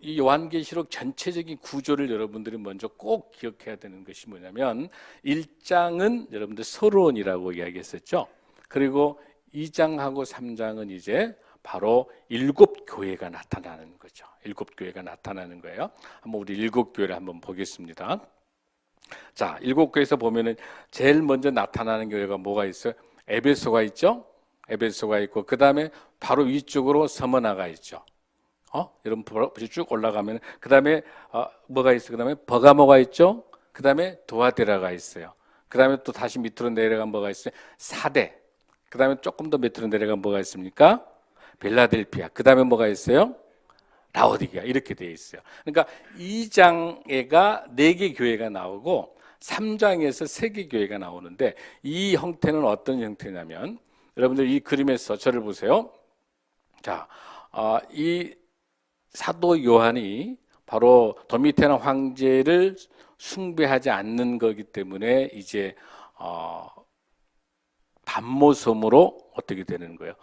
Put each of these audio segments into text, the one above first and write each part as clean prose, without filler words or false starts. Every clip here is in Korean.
이 요한계시록 전체적인 구조를 여러분들이 먼저 꼭 기억해야 되는 것이 뭐냐면 1장은 여러분들 서론이라고 이야기했었죠. 그리고 2장하고 3장은 이제 바로 7교회가 나타나는 거죠. 7교회가 나타나는 거예요. 한번 우리 7교회를 한번 보겠습니다. 자, 7교회에서 보면은 제일 먼저 나타나는 교회가 뭐가 있어요? 에베소가 있죠. 에베소가 있고 그 다음에 바로 위쪽으로 스무나가 있죠. 여러분 쭉 올라가면 그 다음에 뭐가 있어요? 그 다음에 버가모가 있죠. 그 다음에 도아데라가 있어요. 그 다음에 또 다시 밑으로 내려간 뭐가 있어요? 사대. 그 다음에 조금 더 밑으로 내려간 뭐가 있습니까? 빌라델피아. 그 다음에 뭐가 있어요? 라오디게아. 이렇게 되어 있어요. 그러니까 2장에가 4개 교회가 나오고 3장에서 3개 교회가 나오는데 이 형태는 어떤 형태냐면 여러분들 이 그림에서 저를 보세요. 자, 이 사도 요한이 바로 도미테나 황제를 숭배하지 않는 거기 때문에 이제 반모섬으로 어떻게 되는 거예요?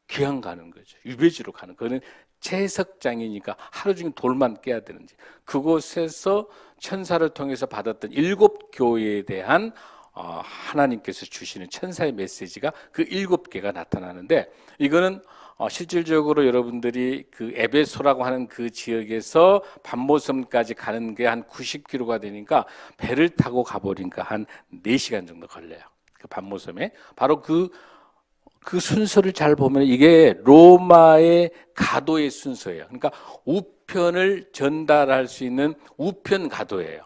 귀양 가는 거죠. 유배지로 가는. 그거는 채석장이니까 하루 종일 돌만 깨야 되는지. 그곳에서 천사를 통해서 받았던 7교회에 대한 하나님께서 주시는 천사의 메시지가 그 7개가 나타나는데 이거는 실질적으로 여러분들이 그 에베소라고 하는 그 지역에서 반모섬까지 가는 게 한 90km가 되니까 배를 타고 가버리니까 한 4시간 정도 걸려요. 그 반모섬에. 바로 그 순서를 잘 보면 이게 로마의 가도의 순서예요. 그러니까 우편을 전달할 수 있는 우편 가도예요.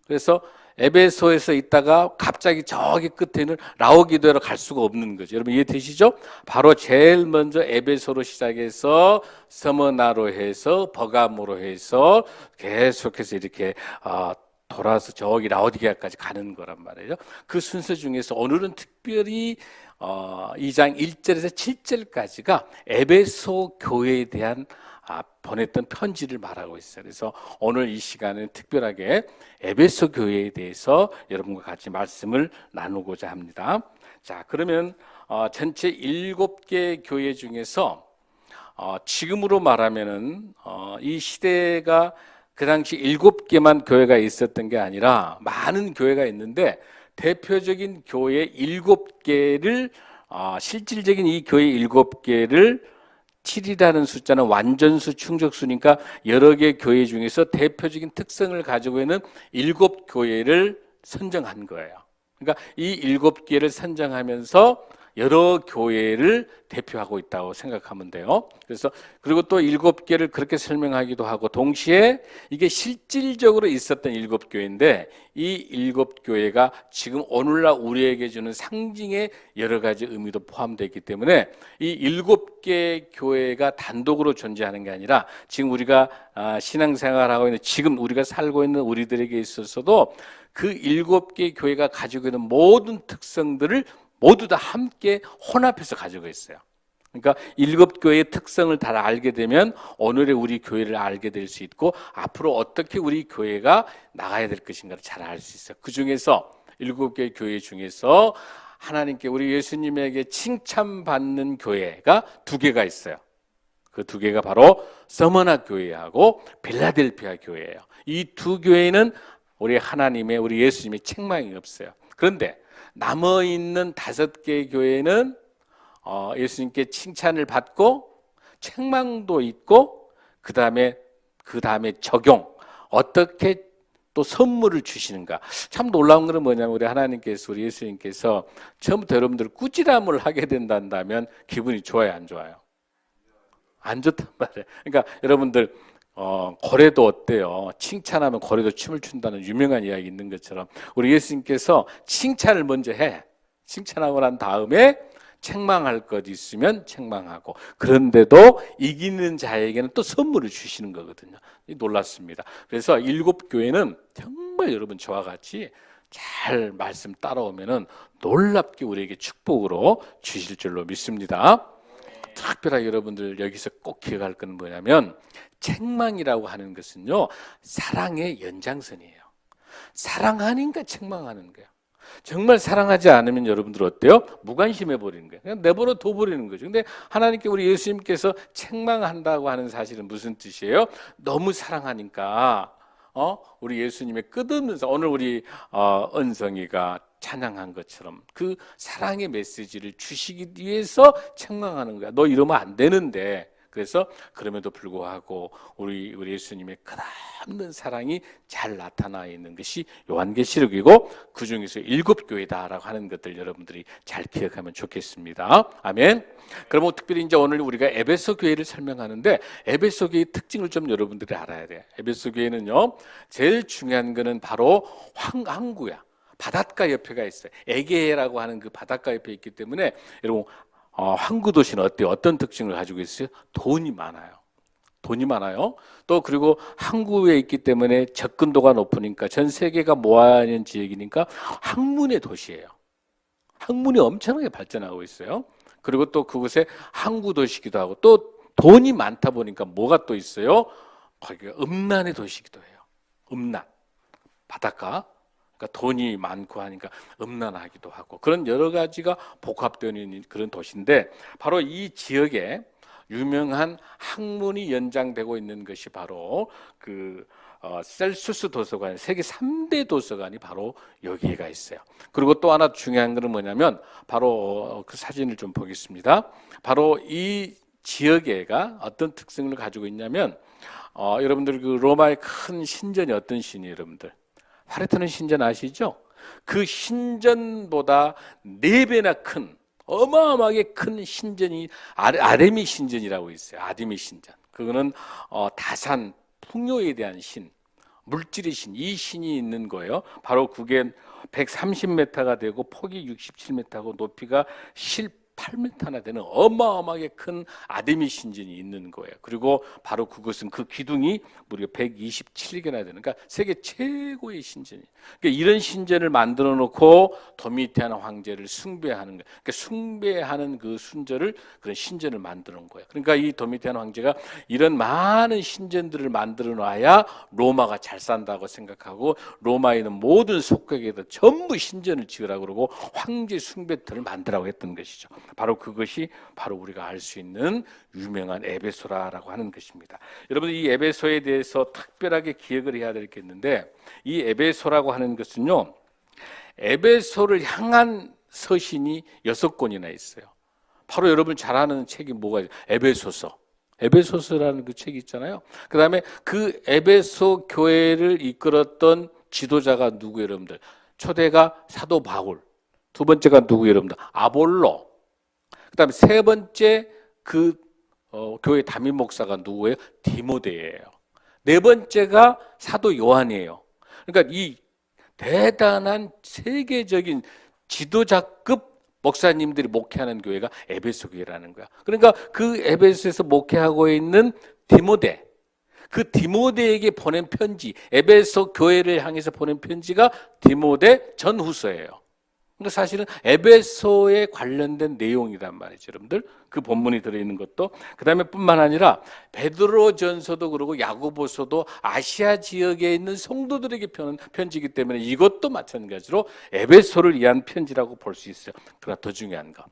그래서 에베소에서 있다가 갑자기 저기 끝에는 라오디게아로 갈 수가 없는 거죠. 여러분 이해되시죠? 바로 제일 먼저 에베소로 시작해서 스무나로 해서 버가모로 해서 계속해서 이렇게 돌아서 저기 라오디게아까지 가는 거란 말이에요. 그 순서 중에서 오늘은 특별히 2장 1절에서 7절까지가 에베소 교회에 대한 보냈던 편지를 말하고 있어요. 그래서 오늘 이 시간은 특별하게 에베소 교회에 대해서 여러분과 같이 말씀을 나누고자 합니다. 자, 그러면 전체 7개 교회 중에서 지금으로 말하면은 이 시대가 그 당시 7개만 교회가 있었던 게 아니라 많은 교회가 있는데 대표적인 교회 7개를 실질적인 이 교회 7개를 7이라는 숫자는 완전수, 충족수니까 여러 개 교회 중에서 대표적인 특성을 가지고 있는 7교회를 선정한 거예요. 그러니까 이 7개를 선정하면서 여러 교회를 대표하고 있다고 생각하면 돼요. 그래서 그리고 또 7개를 그렇게 설명하기도 하고 동시에 이게 실질적으로 있었던 7교회인데 이 7교회가 지금 오늘날 우리에게 주는 상징의 여러 가지 의미도 포함되어 있기 때문에 이 7개 교회가 단독으로 존재하는 게 아니라 지금 우리가 신앙생활하고 있는 지금 우리가 살고 있는 우리들에게 있어서도 그 7개 교회가 가지고 있는 모든 특성들을 모두 다 함께 혼합해서 가지고 있어요. 그러니까 7교회의 특성을 다 알게 되면 오늘의 우리 교회를 알게 될 수 있고 앞으로 어떻게 우리 교회가 나가야 될 것인가를 잘 알 수 있어요. 그 중에서 7개 교회 중에서 하나님께 우리 예수님에게 칭찬받는 교회가 2개가 있어요. 그 2개가 바로 스무나 교회하고 빌라델피아 교회예요. 이 2교회는 우리 하나님의 우리 예수님의 책망이 없어요. 그런데 남아있는 5개의 교회는 예수님께 칭찬을 받고 책망도 있고 그 다음에 적용 어떻게 또 선물을 주시는가. 참 놀라운 것은 뭐냐면 우리 하나님께서 우리 예수님께서 처음부터 여러분들 꾸지람을 하게 된다면 기분이 좋아요, 안 좋아요? 안 좋단 말이에요. 그러니까 여러분들 고래도 어때요? 칭찬하면 고래도 춤을 춘다는 유명한 이야기 있는 것처럼 우리 예수님께서 칭찬을 먼저 해. 칭찬하고 난 다음에 책망할 것 있으면 책망하고 그런데도 이기는 자에게는 또 선물을 주시는 거거든요. 놀랐습니다. 그래서 7교회는 정말 여러분 저와 같이 잘 말씀 따라오면은 놀랍게 우리에게 축복으로 주실 줄로 믿습니다. 특별하게 여러분들 여기서 꼭 기억할 건 뭐냐면 책망이라고 하는 것은요 사랑의 연장선이에요. 사랑하니까 책망하는 거예요. 정말 사랑하지 않으면 여러분들 어때요? 무관심해 버리는 거예요. 그냥 내버려 둬 버리는 거죠. 근데 하나님께 우리 예수님께서 책망한다고 하는 사실은 무슨 뜻이에요? 너무 사랑하니까 우리 예수님의 끝없는 오늘 우리 은성이가 찬양한 것처럼 그 사랑의 메시지를 주시기 위해서 책망하는 거야. 너 이러면 안 되는데. 그래서 그럼에도 불구하고 우리 예수님의 끝없는 사랑이 잘 나타나 있는 것이 요한계시록이고 그 중에서 7교회다라고 하는 것들 여러분들이 잘 기억하면 좋겠습니다. 아멘. 그러면 특별히 이제 오늘 우리가 에베소 교회를 설명하는데 에베소 교회의 특징을 좀 여러분들이 알아야 돼요. 에베소 교회는요, 제일 중요한 거는 바로 항구야. 바닷가 옆에가 있어요. 에게라고 하는 그 바닷가 옆에 있기 때문에 여러분 항구 도시는 어때요? 어떤 특징을 가지고 있어요? 돈이 많아요. 돈이 많아요. 또 그리고 항구에 있기 때문에 접근도가 높으니까 전 세계가 모아있는 지역이니까 학문의 도시예요. 학문이 엄청나게 발전하고 있어요. 그리고 또 그곳에 항구 도시기도 하고 또 돈이 많다 보니까 뭐가 또 있어요? 거기가 음란의 도시기도 해요. 음란, 바닷가. 그러니까 돈이 많고 하니까 음란하기도 하고 그런 여러 가지가 복합되어 있는 그런 도시인데 바로 이 지역에 유명한 학문이 연장되고 있는 것이 바로 그 셀수스 도서관, 세계 3대 도서관이 바로 여기가 있어요. 그리고 또 하나 중요한 것은 뭐냐면 바로 그 사진을 좀 보겠습니다. 바로 이 지역에가 어떤 특성을 가지고 있냐면 여러분들 그 로마의 큰 신전이 어떤 신이에요, 여러분들? 파레테논 신전 아시죠? 그 신전보다 4배나 큰 어마어마하게 큰 신전이 아데미 신전이라고 있어요. 아데미 신전. 그거는 다산 풍요에 대한 신, 물질의 신, 이 신이 있는 거예요. 바로 그게 130m가 되고 폭이 67m고 높이가 8m나 되는 어마어마하게 큰 아데미 신전이 있는 거예요. 그리고 바로 그것은 그 기둥이 무려 127개나 되는, 그러니까 세계 최고의 신전이에요. 그러니까 이런 신전을 만들어 놓고 도미티안 황제를 숭배하는 거예요. 그러니까 숭배하는 그 순절을 그런 신전을 만들어 놓은 거예요. 그러니까 이 도미티안 황제가 이런 많은 신전들을 만들어 놔야 로마가 잘 산다고 생각하고 로마에 있는 모든 속국에다 전부 신전을 지으라고 그러고 황제 숭배터를 만들라고 했던 것이죠. 바로 그것이 바로 우리가 알 수 있는 유명한 에베소라고 하는 것입니다. 여러분 이 에베소에 대해서 특별하게 기억을 해야 될 게 있는데 이 에베소라고 하는 것은요, 에베소를 향한 서신이 6권이나 있어요. 바로 여러분 잘 아는 책이 뭐가 있어요? 에베소서. 에베소서라는 그 책이 있잖아요. 그 다음에 그 에베소 교회를 이끌었던 지도자가 누구예요, 여러분들? 초대가 사도 바울. 두 번째가 누구예요, 여러분들? 아볼로. 그다음에 세 번째 그 교회 담임 목사가 누구예요? 디모데예요. 네 번째가 사도 요한이에요. 그러니까 이 대단한 세계적인 지도자급 목사님들이 목회하는 교회가 에베소 교회라는 거야. 그러니까 그 에베소에서 목회하고 있는 디모데, 그 디모데에게 보낸 편지, 에베소 교회를 향해서 보낸 편지가 디모데 전후서예요. 그러니까 사실은 에베소에 관련된 내용이란 말이죠, 여러분들. 그 본문이 들어있는 것도. 그 다음에 뿐만 아니라 베드로전서도 그러고 야고보서도 아시아 지역에 있는 성도들에게 펴는 편지이기 때문에 이것도 마찬가지로 에베소를 위한 편지라고 볼 수 있어요. 그러나 더 중요한 거,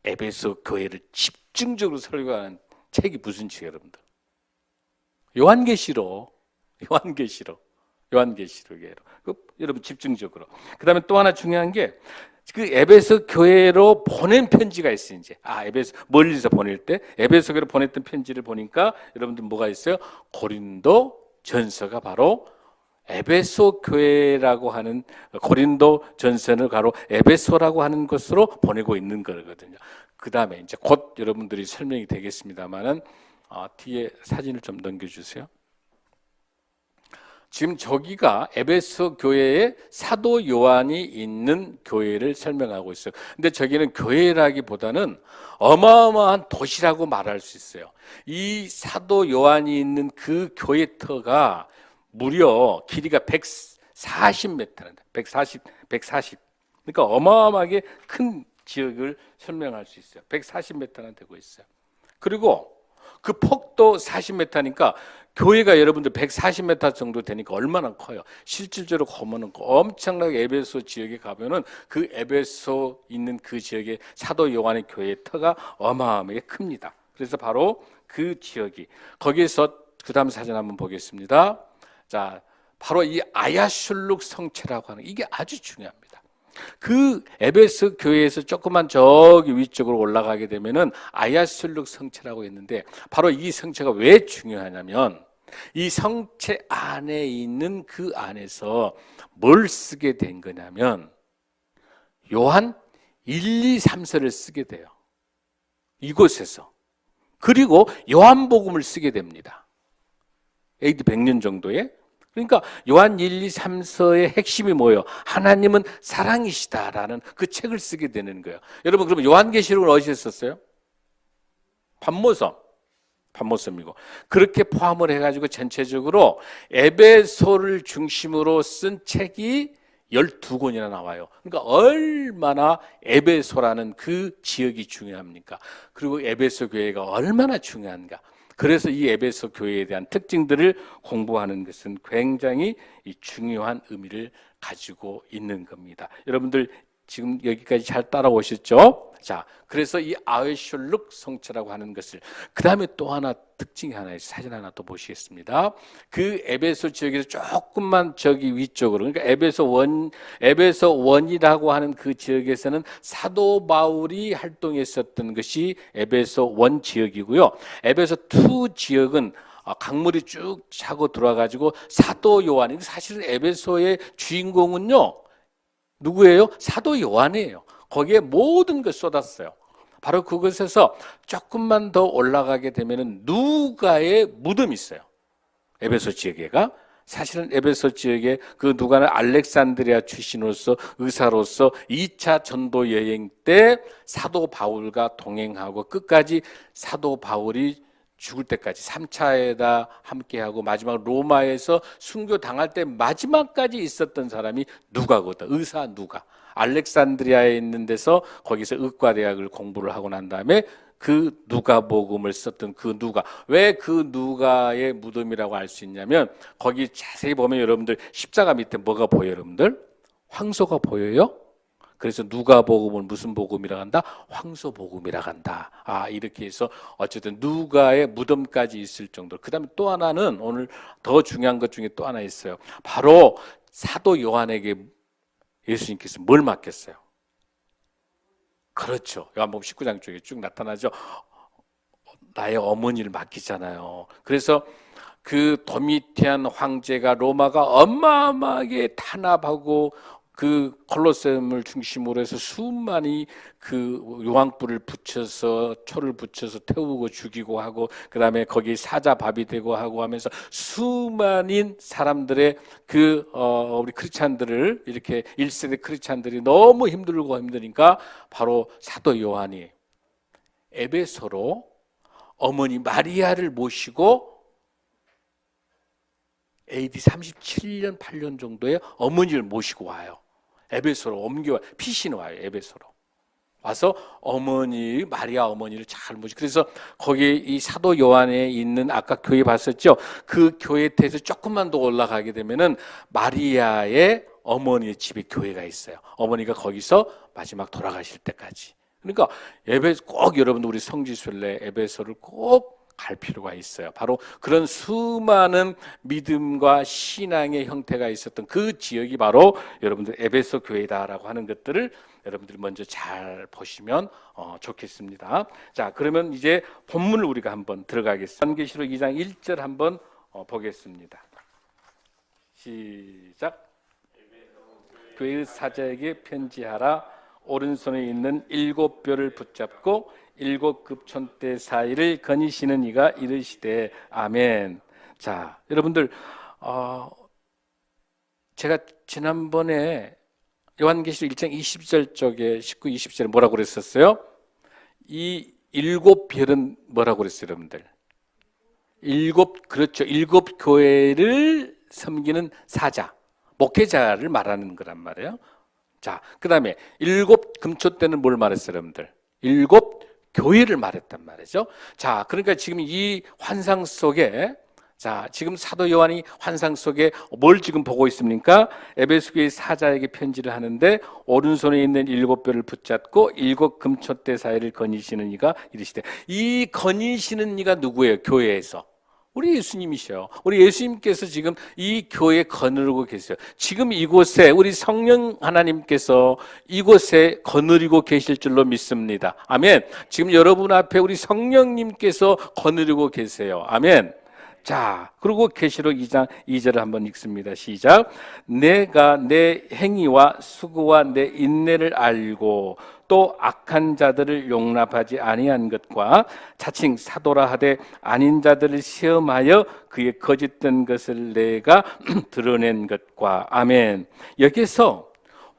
에베소 교회를 집중적으로 설교하는 책이 무슨 책이에요, 여러분들? 요한계시록. 요한계시록이에요. 여러분 집중적으로. 그다음에 또 하나 중요한 게 그 에베소 교회로 보낸 편지가 있어요. 이제 에베소 멀리서 보낼 때 에베소 교회로 보냈던 편지를 보니까 여러분들 뭐가 있어요? 고린도 전서가 바로 에베소 교회라고 하는, 고린도 전서를 바로 에베소라고 하는 것으로 보내고 있는 거거든요. 그다음에 이제 곧 여러분들이 설명이 되겠습니다만은 뒤에 사진을 좀 넘겨주세요. 지금 저기가 에베소 교회에 사도 요한이 있는 교회를 설명하고 있어요. 근데 저기는 교회라기보다는 어마어마한 도시라고 말할 수 있어요. 이 사도 요한이 있는 그 교회터가 무려 길이가 140m입니다. 140. 그러니까 어마어마하게 큰 지역을 설명할 수 있어요. 140m나 되고 있어요. 그리고 그 폭도 40m니까 교회가 여러분들 140m 정도 되니까 얼마나 커요. 실질적으로 보면은 엄청나게 에베소 지역에 가면은 그 에베소 있는 그 지역의 사도 요한의 교회의 터가 어마어마하게 큽니다. 그래서 바로 그 지역이 거기에서 그 다음 사진 한번 보겠습니다. 자, 바로 이 아야슐룩 성체라고 하는 이게 아주 중요합니다. 그 에베소 교회에서 조금만 저기 위쪽으로 올라가게 되면은 아야슐룩 성체라고 있는데 바로 이 성체가 왜 중요하냐면 이 성체 안에 있는 그 안에서 뭘 쓰게 된 거냐면 요한 1, 2, 3서를 쓰게 돼요. 이곳에서. 그리고 요한복음을 쓰게 됩니다. AD 100년 정도에. 그러니까 요한 1, 2, 3서의 핵심이 뭐예요? 하나님은 사랑이시다라는 그 책을 쓰게 되는 거예요. 여러분 그러면 요한계시록을 어디서 썼어요? 반모섬이고 그렇게 포함을 해가지고 전체적으로 에베소를 중심으로 쓴 책이 12권이나 나와요. 그러니까 얼마나 에베소라는 그 지역이 중요합니까? 그리고 에베소 교회가 얼마나 중요한가? 그래서 이 에베소 교회에 대한 특징들을 공부하는 것은 굉장히 중요한 의미를 가지고 있는 겁니다. 여러분들 지금 여기까지 잘 따라오셨죠? 자, 그래서 이 아야슐룩 성체라고 하는 것을 그 다음에 또 하나 특징이 하나 있어요. 사진 하나 또 보시겠습니다. 그 에베소 지역에서 조금만 저기 위쪽으로 그러니까 에베소 원이라고 하는 그 지역에서는 사도 바울이 활동했었던 것이 에베소 원 지역이고요. 에베소 2 지역은 강물이 쭉 차고 들어와가지고 사도 요한, 사실은 에베소의 주인공은요 누구예요? 사도 요한이에요. 거기에 모든 걸 쏟았어요. 바로 그곳에서 조금만 더 올라가게 되면은 누가의 무덤이 있어요. 에베소 지역에가 사실은 에베소 지역에 그 누가는 알렉산드리아 출신으로서 의사로서 2차 전도 여행 때 사도 바울과 동행하고 끝까지 사도 바울이 죽을 때까지 3차에다 함께하고 마지막 로마에서 순교당할 때 마지막까지 있었던 사람이 누가거든. 의사 누가. 알렉산드리아에 있는 데서 거기서 의과대학을 공부를 하고 난 다음에 그 누가복음을 썼던 그 누가. 왜 그 누가의 무덤이라고 알 수 있냐면 거기 자세히 보면 여러분들 십자가 밑에 뭐가 보여요 여러분들? 황소가 보여요? 그래서 누가복음을 무슨 복음이라고 한다? 황소복음이라고 한다. 이렇게 해서 어쨌든 누가의 무덤까지 있을 정도로. 그 다음에 또 하나는 오늘 더 중요한 것 중에 또 하나 있어요. 바로 사도 요한에게 예수님께서 뭘 맡겼어요? 그렇죠. 요한복음 19장 쪽에 쭉 나타나죠. 나의 어머니를 맡기잖아요. 그래서 그 도미티안 황제가 로마가 어마어마하게 탄압하고 그 콜로세움을 중심으로 해서 수많이 그 요한불을 붙여서 초를 붙여서 태우고 죽이고 하고 그 다음에 거기 사자밥이 되고 하고 하면서 수많은 사람들의 우리 크리스찬들을 이렇게 1세대 크리스찬들이 너무 힘들니까 바로 사도 요한이 에베소로 어머니 마리아를 모시고 AD 37년 8년 정도에 어머니를 모시고 와요. 에베소로 옮겨와 피신 와요. 에베소로 와서 어머니 마리아 어머니를 잘 모시고 그래서 거기 이 사도 요한에 있는 아까 교회 봤었죠. 그 교회에서 조금만 더 올라가게 되면은 마리아의 어머니의 집에 교회가 있어요. 어머니가 거기서 마지막 돌아가실 때까지. 그러니까 에베소 꼭 여러분들 우리 성지순례 에베소를 꼭 갈 필요가 있어요. 바로 그런 수많은 믿음과 신앙의 형태가 있었던 그 지역이 바로 여러분들 에베소 교회다라고 하는 것들을 여러분들이 먼저 잘 보시면 좋겠습니다. 자, 그러면 이제 본문을 우리가 한번 들어가겠습니다. 요한계시록 2장 1절 한번 보겠습니다. 시작. 교회의 사자에게 편지하라. 오른손에 있는 7뼈를 붙잡고 7 급촌대 사이를 거니시는 이가 이르시되 아멘. 자, 여러분들 제가 지난번에 요한계시록 1장 20절 쪽에 19, 20절에 뭐라고 그랬었어요? 이 7별은 뭐라고 그랬어요, 여러분들? 그렇죠. 7 교회를 섬기는 사자, 목회자를 말하는 거란 말이에요. 자, 그 다음에 7 금초대는 뭘 말했어요, 여러분들? 7 교회를 말했단 말이죠. 자, 그러니까 지금 이 환상 속에, 자, 지금 사도 요한이 환상 속에 뭘 지금 보고 있습니까? 에베소 교회 사자에게 편지를 하는데 오른손에 있는 7뼈를 붙잡고 7 금촛대 사이를 거니시는 이가 이르시되, 이 거니시는 이가 누구예요? 교회에서 우리 예수님이셔요. 우리 예수님께서 지금 이 교회에 거느리고 계세요. 지금 이곳에 우리 성령 하나님께서 이곳에 거느리고 계실 줄로 믿습니다. 아멘. 지금 여러분 앞에 우리 성령님께서 거느리고 계세요. 아멘. 자, 그리고 계시록 2장 2절을 한번 읽습니다. 시작. 내가 내 행위와 수고와 내 인내를 알고 또 악한 자들을 용납하지 아니한 것과 자칭 사도라 하되 아닌 자들을 시험하여 그의 거짓된 것을 내가 드러낸 것과. 아멘. 여기서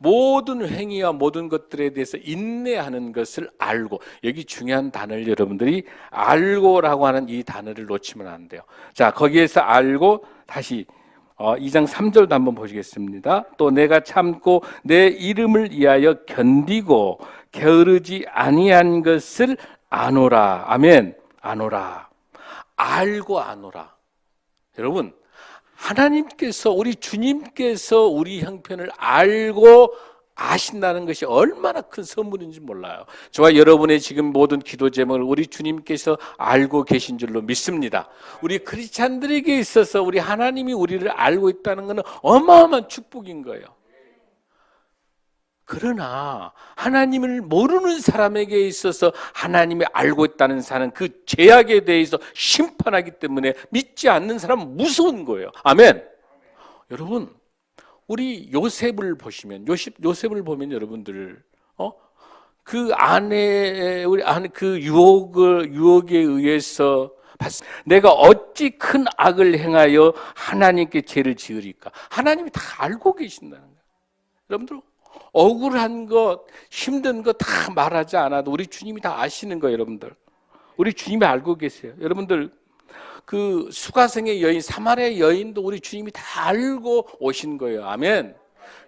모든 행위와 모든 것들에 대해서 인내하는 것을 알고, 여기 중요한 단어를 여러분들이 알고라고 하는 이 단어를 놓치면 안 돼요. 자, 거기에서 알고 다시 2장 3절도 한번 보시겠습니다. 또 내가 참고 내 이름을 위하여 견디고 게으르지 아니한 것을 아노라. 아멘. 아노라. 알고 아노라. 여러분, 하나님께서, 우리 주님께서 우리 형편을 알고 아신다는 것이 얼마나 큰 선물인지 몰라요. 저와 여러분의 지금 모든 기도 제목을 우리 주님께서 알고 계신 줄로 믿습니다. 우리 크리스찬들에게 있어서 우리 하나님이 우리를 알고 있다는 것은 어마어마한 축복인 거예요. 그러나 하나님을 모르는 사람에게 있어서 하나님이 알고 있다는 사람은 그 죄악에 대해서 심판하기 때문에 믿지 않는 사람은 무서운 거예요. 아멘. 여러분, 우리 요셉을 보시면, 요셉을 보면 여러분들 그 안에 우리 안에 그 유혹에 의해서 내가 어찌 큰 악을 행하여 하나님께 죄를 지으리까? 하나님이 다 알고 계신다는 거예요. 여러분들, 억울한 것, 힘든 것 다 말하지 않아도 우리 주님이 다 아시는 거예요, 여러분들. 우리 주님이 알고 계세요. 여러분들, 그 수가성의 여인, 사마리아 여인도 우리 주님이 다 알고 오신 거예요. 아멘.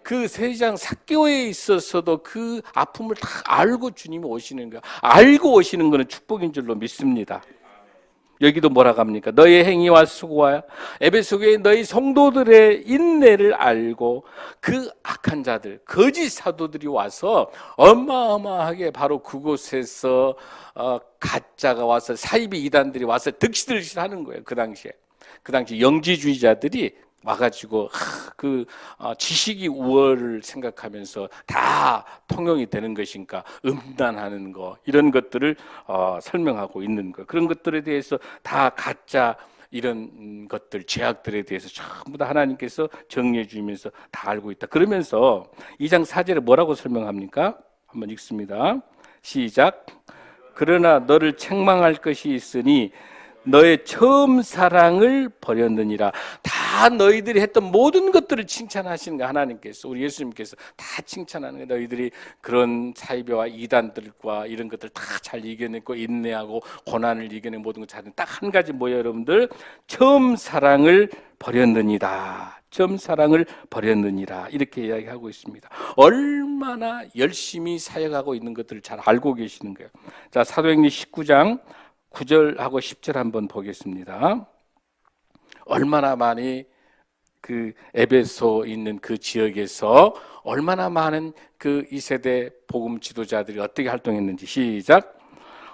그 세상 삭개오에 있어서도 그 아픔을 다 알고 주님이 오시는 거예요. 알고 오시는 것은 축복인 줄로 믿습니다. 여기도 뭐라고 합니까? 너의 행위와 수고와 에베소 교회 너희 성도들의 인내를 알고 그 악한 자들, 거짓 사도들이 와서 어마어마하게 바로 그곳에서 가짜가 와서 사이비 이단들이 와서 득실득실 하는 거예요. 그 당시 영지주의자들이 와가지고 지식이 우월을 생각하면서 다 통용이 되는 것인가, 음란하는 거, 이런 것들을 설명하고 있는 거. 그런 것들에 대해서 다 가짜 이런 것들, 죄악들에 대해서 전부 다 하나님께서 정리해 주면서 다 알고 있다. 그러면서 2장 4절에 뭐라고 설명합니까? 한번 읽습니다. 시작. 그러나 너를 책망할 것이 있으니 너의 처음 사랑을 버렸느니라. 다 너희들이 했던 모든 것들을 칭찬하시는 거야. 하나님께서, 우리 예수님께서 다 칭찬하는 거야. 너희들이 그런 사이비와 이단들과 이런 것들 다 잘 이겨냈고 인내하고 고난을 이겨낸 모든 것 잘했는데 딱 한 가지 뭐예요, 여러분들? 처음 사랑을 버렸느니라. 처음 사랑을 버렸느니라. 이렇게 이야기하고 있습니다. 얼마나 열심히 사역하고 있는 것들을 잘 알고 계시는 거예요. 자, 사도행전 19장 9절하고 10절 한번 보겠습니다. 얼마나 많이 그 에베소 있는 그 지역에서 얼마나 많은 그 2세대 복음 지도자들이 어떻게 활동했는지. 시작.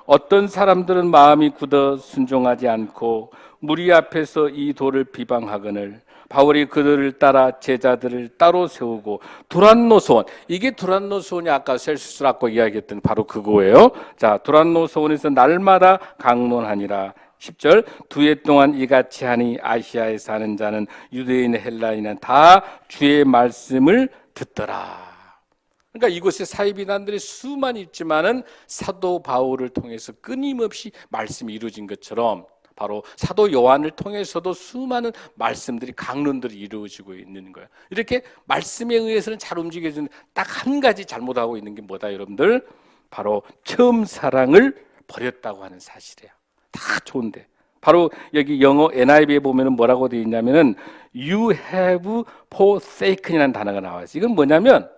어떤 사람들은 마음이 굳어 순종하지 않고 무리 앞에서 이 도를 비방하거늘 바울이 그들을 따라 제자들을 따로 세우고 두란노 소원, 이게 두란노 소원이 아까 셀수스라고 이야기했던 바로 그거예요. 자, 두란노 소원에서 날마다 강론하니라. 10절. 2해 동안 이같이 하니 아시아에 사는 자는 유대인 헬라인은 다 주의 말씀을 듣더라. 그러니까 이곳에 사이비단들이 수많이 있지만은 사도 바울을 통해서 끊임없이 말씀이 이루어진 것처럼 바로 사도 요한을 통해서도 수많은 말씀들이, 강론들이 이루어지고 있는 거예요. 이렇게 말씀에 의해서는 잘 움직여지는, 딱 한 가지 잘못하고 있는 게 뭐다, 여러분들? 바로 처음 사랑을 버렸다고 하는 사실이에요. 다 좋은데. 바로 여기 영어 NIV에 보면은 뭐라고 되어 있냐면은 You have forsaken이라는 단어가 나와요. 이건 뭐냐면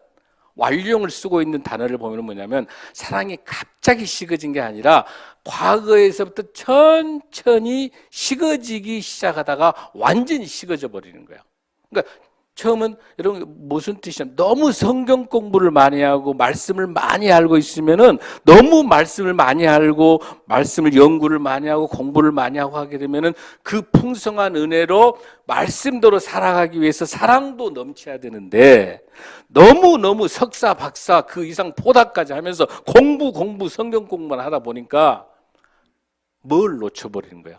완료형을 쓰고 있는 단어를 보면 뭐냐면 사랑이 갑자기 식어진 게 아니라 과거에서부터 천천히 식어지기 시작하다가 완전히 식어져 버리는 거예요. 그러니까 처음은 여러분 무슨 뜻이냐면 너무 성경 공부를 많이 하고 말씀을 많이 알고 있으면은 너무 말씀을 많이 알고 말씀을 연구를 많이 하고 공부를 많이 하고 하게 되면은 그 풍성한 은혜로 말씀대로 살아가기 위해서 사랑도 넘쳐야 되는데 너무 석사 박사 그 이상 포닥까지 하면서 공부 성경 공부만 하다 보니까 뭘 놓쳐버리는 거야?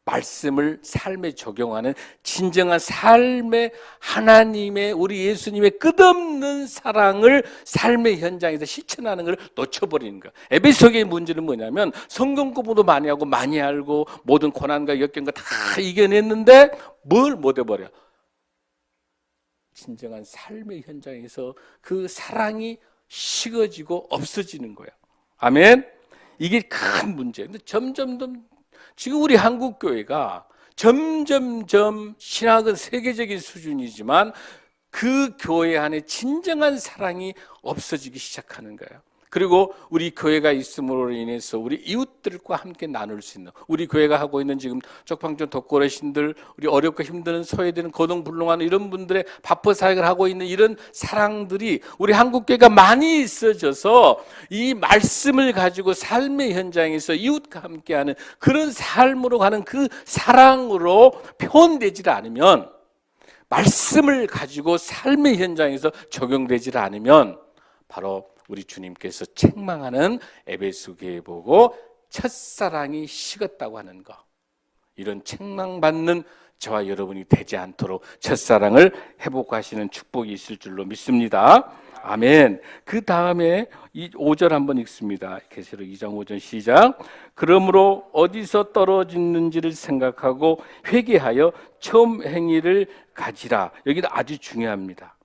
말씀을 삶에 적용하는 진정한 삶의 하나님의 우리 예수님의 끝없는 사랑을 삶의 현장에서 실천하는 걸 놓쳐버리는 거야. 에베소서의 문제는 뭐냐면 성경 공부도 많이 하고 많이 알고 모든 고난과 역경과 다 이겨냈는데 뭘 못 해버려? 진정한 삶의 현장에서 그 사랑이 식어지고 없어지는 거야. 아멘. 이게 큰 문제예요. 근데 점점 지금 우리 한국 교회가 점점점 신학은 세계적인 수준이지만 그 교회 안에 진정한 사랑이 없어지기 시작하는 거예요. 그리고 우리 교회가 있음으로 인해서 우리 이웃들과 함께 나눌 수 있는, 우리 교회가 하고 있는 지금 쪽방촌 독거레신들, 우리 어렵고 힘든 소외되는 고동불능하는 이런 분들의 바포 사역을 하고 있는 이런 사랑들이 우리 한국 교회가 많이 있어져서 이 말씀을 가지고 삶의 현장에서 이웃과 함께하는 그런 삶으로 가는 그 사랑으로 표현되지 않으면, 말씀을 가지고 삶의 현장에서 적용되지 않으면 바로 우리 주님께서 책망하는 에베소 교회 보고 첫사랑이 식었다고 하는 거, 이런 책망받는 저와 여러분이 되지 않도록 첫사랑을 회복하시는 축복이 있을 줄로 믿습니다. 아멘. 그 다음에 5절 한번 읽습니다. 계시록 2장 5절 시작. 그러므로 어디서 떨어졌는지를 생각하고 회개하여 처음 행위를 가지라. 여기도 아주 중요합니다.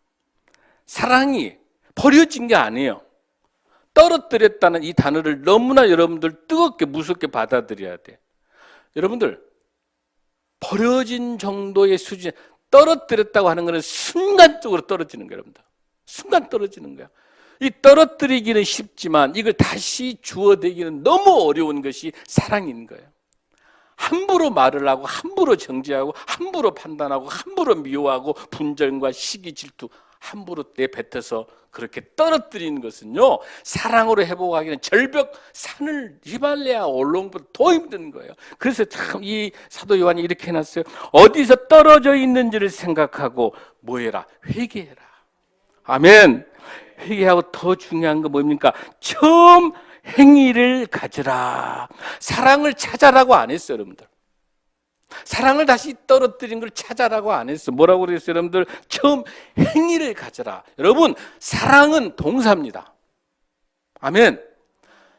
사랑이 버려진 게 아니에요. 떨어뜨렸다는 이 단어를 너무나 여러분들 뜨겁게 무섭게 받아들여야 돼. 여러분들 버려진 정도의 수준에 떨어뜨렸다고 하는 것은 순간적으로 떨어지는 거예요. 여러분들 순간 떨어지는 거야. 이 떨어뜨리기는 쉽지만 이걸 다시 주워대기는 너무 어려운 것이 사랑인 거예요. 함부로 말을 하고 함부로 정죄하고 함부로 판단하고 함부로 미워하고 분절과 시기 질투 함부로 내뱉어서 그렇게 떨어뜨리는 것은요, 사랑으로 회복하기는 절벽 산을 히말라야 올라오기보다 더 힘든 거예요. 그래서 참 이 사도 요한이 이렇게 해놨어요. 어디서 떨어져 있는지를 생각하고 뭐해라? 회개해라. 아멘. 회개하고 더 중요한 건 뭡니까? 처음 행위를 가져라. 사랑을 찾아라고 안 했어요, 여러분들. 사랑을 다시 떨어뜨린 걸 찾아라고 안 했어. 뭐라고 그랬어요, 여러분들? 처음 행위를 가져라. 여러분, 사랑은 동사입니다. 아멘.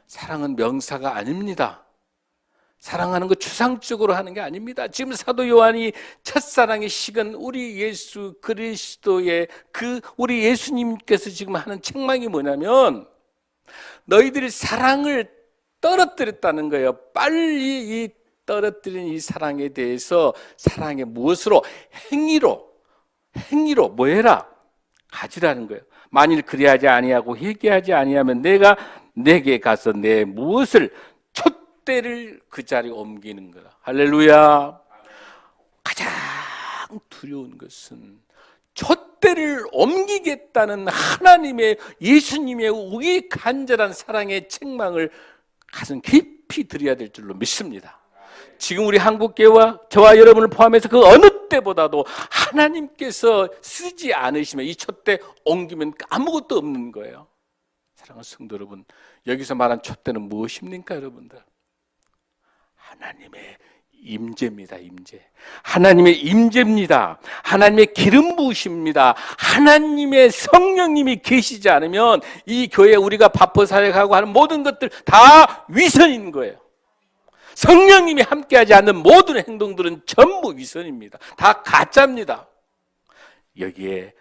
사랑은 명사가 아닙니다. 사랑하는 거 추상적으로 하는 게 아닙니다. 지금 사도 요한이 첫사랑이 식은 우리 예수 그리스도의 우리 예수님께서 지금 하는 책망이 뭐냐면 너희들이 사랑을 떨어뜨렸다는 거예요. 빨리 이 떨어뜨린 이 사랑에 대해서 사랑의 무엇으로? 행위로 뭐 해라? 가지라는 거예요. 만일 그리하지 아니하고 회개하지 아니하면 내가 내게 가서 내 무엇을 촛대를 그 자리에 옮기는 거다. 할렐루야. 가장 두려운 것은 촛대를 옮기겠다는 하나님의 예수님의 우리 간절한 사랑의 책망을 가슴 깊이 드려야 될 줄로 믿습니다. 지금 우리 한국교회와 저와 여러분을 포함해서 그 어느 때보다도 하나님께서 쓰지 않으시면 이 촛대 옮기면 아무것도 없는 거예요. 사랑하는 성도 여러분, 여기서 말한 촛대는 무엇입니까, 여러분들? 하나님의 임재입니다. 임재. 하나님의 임재입니다. 하나님의 기름 부으십니다. 하나님의 성령님이 계시지 않으면 이 교회에 우리가 바포 사역하고 하는 모든 것들 다 위선인 거예요. 성령님이 함께하지 않는 모든 행동들은 전부 위선입니다. 다 가짜입니다. 여기에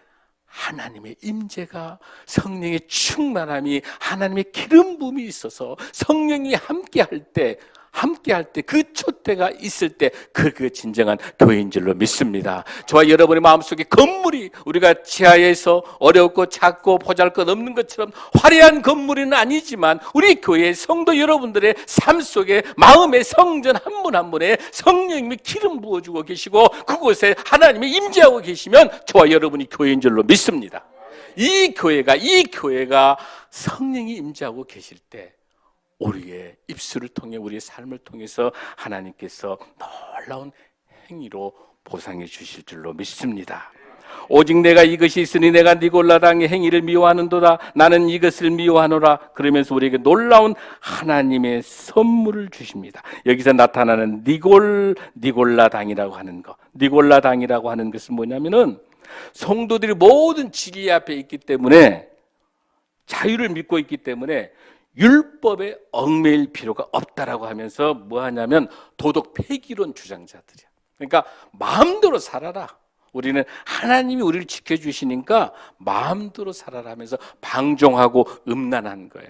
하나님의 임재가, 성령의 충만함이, 하나님의 기름 부음이 있어서 성령이 함께할 때 함께 할 때, 그 촛대가 있을 때 그게 진정한 교회인 줄로 믿습니다. 저와 여러분의 마음속에 건물이 우리가 지하에서 어렵고 작고 보잘것없는 것처럼 화려한 건물은 아니지만 우리 교회의 성도 여러분들의 삶 속에 마음의 성전 한 분 한 분에 성령님이 기름 부어주고 계시고 그곳에 하나님이 임재하고 계시면 저와 여러분이 교회인 줄로 믿습니다. 이 교회가 성령이 임재하고 계실 때 우리의 입술을 통해 우리의 삶을 통해서 하나님께서 놀라운 행위로 보상해 주실 줄로 믿습니다. 오직 내가 이것이 있으니 내가 니골라당의 행위를 미워하는도다. 나는 이것을 미워하노라. 그러면서 우리에게 놀라운 하나님의 선물을 주십니다. 여기서 나타나는 니골라당이라고 하는 것. 니골라당이라고 하는 것은 뭐냐면은 성도들이 모든 진리 앞에 있기 때문에 자유를 믿고 있기 때문에 율법에 얽매일 필요가 없다라고 하면서 뭐 하냐면 도덕 폐기론 주장자들이야. 그러니까 마음대로 살아라. 우리는 하나님이 우리를 지켜주시니까 마음대로 살아라 하면서 방종하고 음란한 거예요.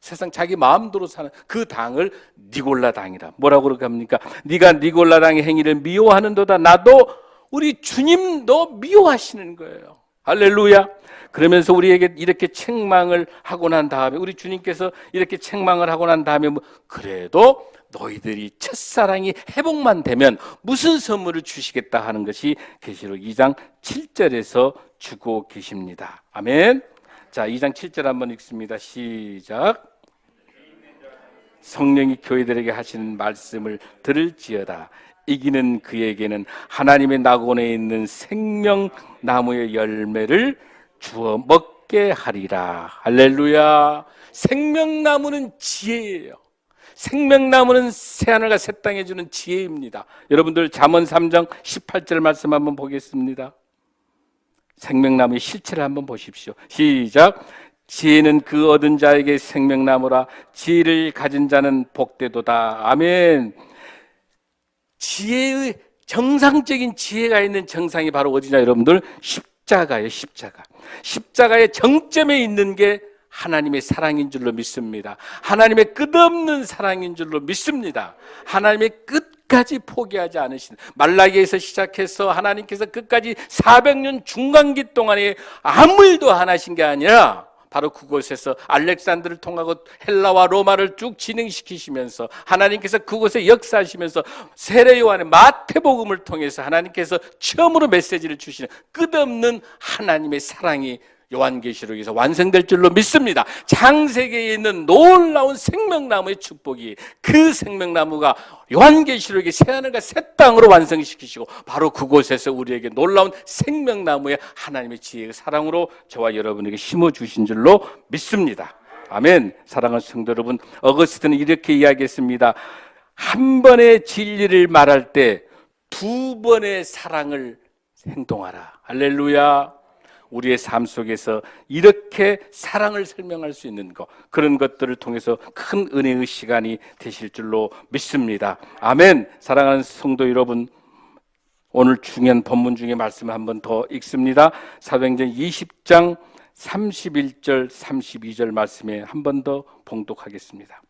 세상 자기 마음대로 사는 그 당을 니골라 당이라. 뭐라고 그렇게 합니까? 네가 니골라 당의 행위를 미워하는도다. 나도 우리 주님도 미워하시는 거예요. 할렐루야. 그러면서 우리에게 이렇게 책망을 하고 난 다음에 우리 주님께서 이렇게 책망을 하고 난 다음에 그래도 너희들이 첫사랑이 회복만 되면 무슨 선물을 주시겠다 하는 것이 계시록 2장 7절에서 주고 계십니다. 아멘. 자, 2장 7절 한번 읽습니다. 시작. 성령이 교회들에게 하시는 말씀을 들을지어다. 이기는 그에게는 하나님의 낙원에 있는 생명나무의 열매를 주어 먹게 하리라. 할렐루야. 생명나무는 지혜예요. 생명나무는 새하늘과 새 땅에 주는 지혜입니다. 여러분들 잠언 3장 18절 말씀 한번 보겠습니다. 생명나무의 실체를 한번 보십시오. 시작. 지혜는 그 얻은 자에게 생명나무라. 지혜를 가진 자는 복되도다. 아멘. 지혜의 정상적인 지혜가 있는 정상이 바로 어디냐 여러분들? 십자가예요. 십자가의 정점에 있는 게 하나님의 사랑인 줄로 믿습니다. 하나님의 끝없는 사랑인 줄로 믿습니다. 하나님의 끝까지 포기하지 않으신, 말라기에서 시작해서 하나님께서 끝까지 400년 중간기 동안에 아무 일도 안 하신 게 아니라 바로 그곳에서 알렉산드를 통하고 헬라와 로마를 쭉 진행시키시면서 하나님께서 그곳에 역사하시면서 세례 요한의 마태복음을 통해서 하나님께서 처음으로 메시지를 주시는 끝없는 하나님의 사랑이 요한계시록에서 완성될 줄로 믿습니다. 창세기에 있는 놀라운 생명나무의 축복이 그 생명나무가 요한계시록의 새하늘과 새 땅으로 완성시키시고 바로 그곳에서 우리에게 놀라운 생명나무의 하나님의 지혜의 사랑으로 저와 여러분에게 심어주신 줄로 믿습니다. 아멘. 사랑하는 성도 여러분, 어거스틴은 이렇게 이야기했습니다. 한 번의 진리를 말할 때 두 번의 사랑을 행동하라. 할렐루야. 우리의 삶 속에서 이렇게 사랑을 설명할 수 있는 것, 그런 것들을 통해서 큰 은혜의 시간이 되실 줄로 믿습니다. 아멘. 사랑하는 성도 여러분, 오늘 중요한 본문 중에 말씀을 한 번 더 읽습니다. 사도행전 20장 31절 32절 말씀에 한 번 더 봉독하겠습니다.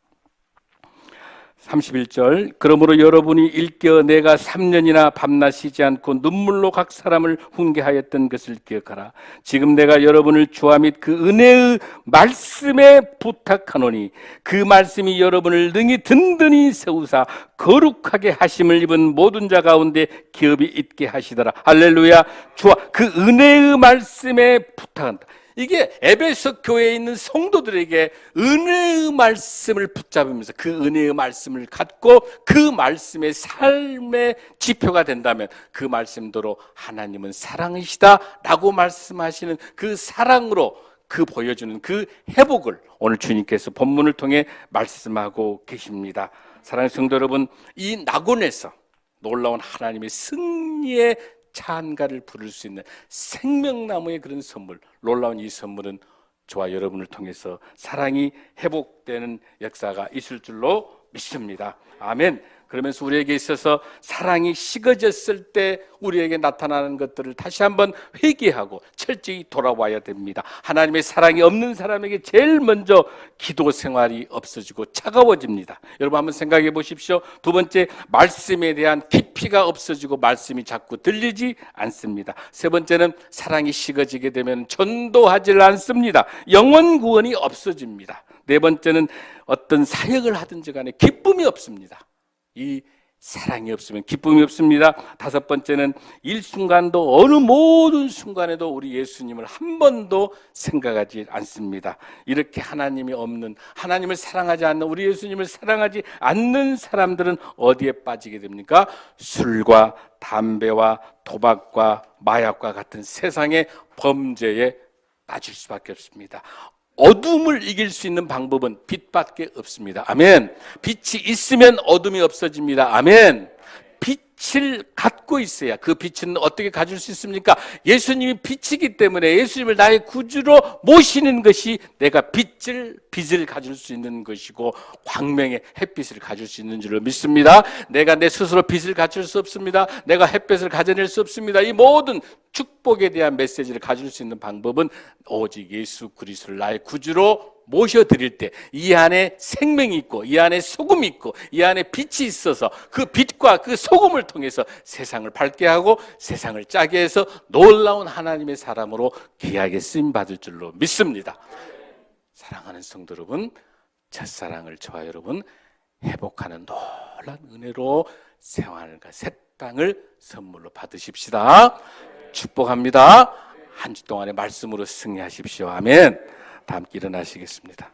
31절. 그러므로 여러분이 일깨어 내가 3년이나 밤낮 쉬지 않고 눈물로 각 사람을 훈계하였던 것을 기억하라. 지금 내가 여러분을 주와 및 그 은혜의 말씀에 부탁하노니 그 말씀이 여러분을 능히 든든히 세우사 거룩하게 하심을 입은 모든 자 가운데 기업이 있게 하시더라. 할렐루야. 주와 그 은혜의 말씀에 부탁한다. 이게 에베소 교회에 있는 성도들에게 은혜의 말씀을 붙잡으면서 그 은혜의 말씀을 갖고 그 말씀의 삶의 지표가 된다면 그 말씀대로 하나님은 사랑이시다라고 말씀하시는 그 사랑으로 그 보여주는 그 회복을 오늘 주님께서 본문을 통해 말씀하고 계십니다. 사랑하는 성도 여러분, 이 낙원에서 놀라운 하나님의 승리의 찬가를 부를 수 있는 생명나무의 그런 선물, 놀라운 이 선물은 저와 여러분을 통해서 사랑이 회복되는 역사가 있을 줄로 믿습니다. 아멘. 그러면서 우리에게 있어서 사랑이 식어졌을 때 우리에게 나타나는 것들을 다시 한번 회개하고 철저히 돌아와야 됩니다. 하나님의 사랑이 없는 사람에게 제일 먼저 기도 생활이 없어지고 차가워집니다. 여러분 한번 생각해 보십시오. 두 번째, 말씀에 대한 깊이가 없어지고 말씀이 자꾸 들리지 않습니다. 세 번째는 사랑이 식어지게 되면 전도하지 않습니다. 영혼 구원이 없어집니다. 네 번째는 어떤 사역을 하든지 간에 기쁨이 없습니다. 이 사랑이 없으면 기쁨이 없습니다. 다섯 번째는 일순간도 어느 모든 순간에도 우리 예수님을 한 번도 생각하지 않습니다. 이렇게 하나님이 없는, 하나님을 사랑하지 않는, 우리 예수님을 사랑하지 않는 사람들은 어디에 빠지게 됩니까? 술과 담배와 도박과 마약과 같은 세상의 범죄에 빠질 수밖에 없습니다. 어둠을 이길 수 있는 방법은 빛밖에 없습니다. 아멘. 빛이 있으면 어둠이 없어집니다. 아멘. 빛을 갖고 있어야, 그 빛은 어떻게 가질 수 있습니까? 예수님이 빛이기 때문에 예수님을 나의 구주로 모시는 것이 내가 빛을 가질 수 있는 것이고 광명의 햇빛을 가질 수 있는 줄로 믿습니다. 내가 내 스스로 빛을 가질 수 없습니다. 내가 햇빛을 가져낼 수 없습니다. 이 모든 축복에 대한 메시지를 가질 수 있는 방법은 오직 예수 그리스도를 나의 구주로 모셔드릴 때 이 안에 생명이 있고 이 안에 소금이 있고 이 안에 빛이 있어서 그 빛과 그 소금을 통해서 세상을 밝게 하고 세상을 짜게 해서 놀라운 하나님의 사람으로 귀하게 쓰임받을 줄로 믿습니다. 사랑하는 성도 여러분, 첫사랑을 저와 여러분 회복하는 놀라운 은혜로 생활과 새 땅을 선물로 받으십시다. 축복합니다. 한 주 동안의 말씀으로 승리하십시오. 아멘. 다 함께 일어나시겠습니다.